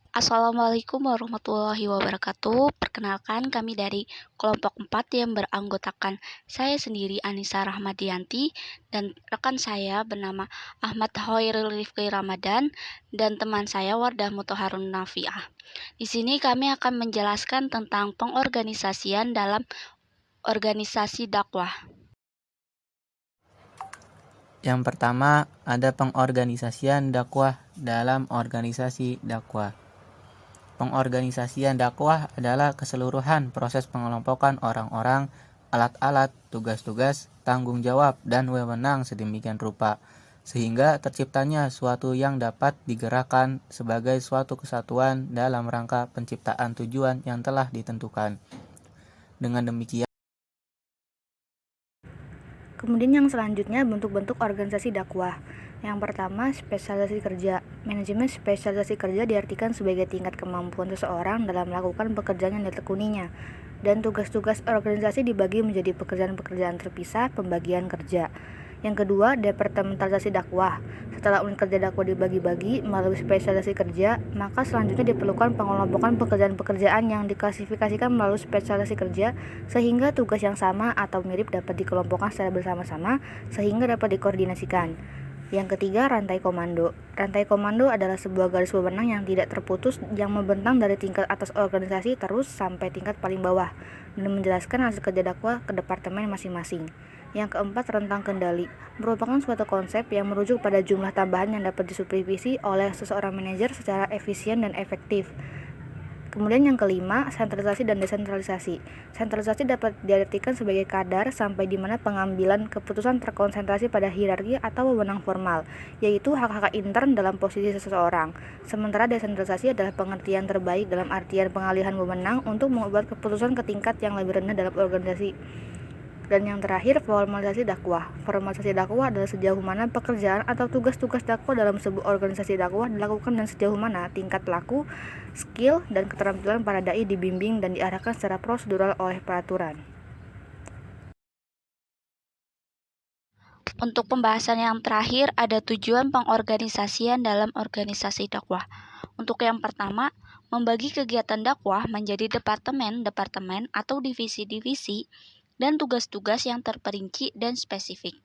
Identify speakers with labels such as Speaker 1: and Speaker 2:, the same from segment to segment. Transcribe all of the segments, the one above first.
Speaker 1: Assalamualaikum warahmatullahi wabarakatuh. Perkenalkan, kami dari kelompok 4 yang beranggotakan saya sendiri Anissa Rahmadianti dan rekan saya bernama Ahmad Hoirul Rifki Ramadan dan teman saya Wardah Muthaharun Nafiah. Di sini kami akan menjelaskan tentang pengorganisasian dalam organisasi dakwah.
Speaker 2: Yang pertama, ada pengorganisasian dakwah dalam organisasi dakwah. Pengorganisasian dakwah adalah keseluruhan proses pengelompokan orang-orang, alat-alat, tugas-tugas, tanggung jawab, dan wewenang sedemikian rupa, sehingga terciptanya suatu yang dapat digerakkan sebagai suatu kesatuan dalam rangka penciptaan tujuan yang telah ditentukan. Dengan demikian,
Speaker 3: kemudian yang selanjutnya bentuk-bentuk organisasi dakwah. Yang pertama, spesialisasi kerja. Manajemen spesialisasi kerja diartikan sebagai tingkat kemampuan seseorang dalam melakukan pekerjaan yang ditekuninya. Dan tugas-tugas organisasi dibagi menjadi pekerjaan-pekerjaan terpisah, pembagian kerja. Yang kedua, departementalisasi dakwah. Setelah unit kerja dakwah dibagi-bagi melalui spesialisasi kerja, maka selanjutnya diperlukan pengelompokan pekerjaan-pekerjaan yang diklasifikasikan melalui spesialisasi kerja sehingga tugas yang sama atau mirip dapat dikelompokkan secara bersama-sama sehingga dapat dikoordinasikan. Yang ketiga, rantai komando. Rantai komando adalah sebuah garis wewenang yang tidak terputus yang membentang dari tingkat atas organisasi terus sampai tingkat paling bawah dan menjelaskan hasil kerja dakwah ke departemen masing-masing. Yang keempat, rentang kendali merupakan suatu konsep yang merujuk pada jumlah tambahan yang dapat disupervisi oleh seseorang manajer secara efisien dan efektif. Kemudian yang kelima, sentralisasi dan desentralisasi. Sentralisasi dapat diartikan sebagai kadar sampai di mana pengambilan keputusan terkonsentrasi pada hierarki atau wewenang formal, yaitu hak-hak intern dalam posisi seseorang. Sementara desentralisasi adalah pengertian terbaik dalam artian pengalihan wewenang untuk membuat keputusan ke tingkat yang lebih rendah dalam organisasi. Dan yang terakhir, formalisasi dakwah. Formalisasi dakwah adalah sejauh mana pekerjaan atau tugas-tugas dakwah dalam sebuah organisasi dakwah dilakukan dan sejauh mana tingkat laku, skill, dan keterampilan para dai dibimbing dan diarahkan secara prosedural oleh peraturan.
Speaker 1: Untuk pembahasan yang terakhir, ada tujuan pengorganisasian dalam organisasi dakwah. Untuk yang pertama, membagi kegiatan dakwah menjadi departemen-departemen atau divisi-divisi dan tugas-tugas yang terperinci dan spesifik.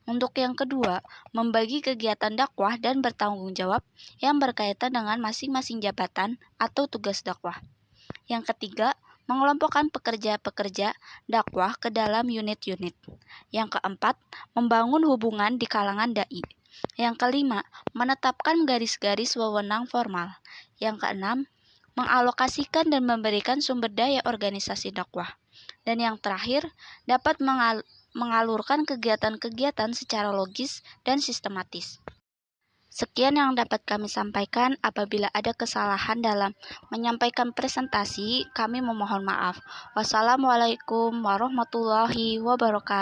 Speaker 1: Untuk yang kedua, membagi kegiatan dakwah dan bertanggung jawab yang berkaitan dengan masing-masing jabatan atau tugas dakwah. Yang ketiga, mengelompokkan pekerja-pekerja dakwah ke dalam unit-unit. Yang keempat, membangun hubungan di kalangan dai. Yang kelima, menetapkan garis-garis wewenang formal. Yang keenam, mengalokasikan dan memberikan sumber daya organisasi dakwah. Dan yang terakhir, dapat mengalurkan kegiatan-kegiatan secara logis dan sistematis. Sekian yang dapat kami sampaikan. Apabila ada kesalahan dalam menyampaikan presentasi, kami memohon maaf. Wassalamualaikum warahmatullahi wabarakatuh.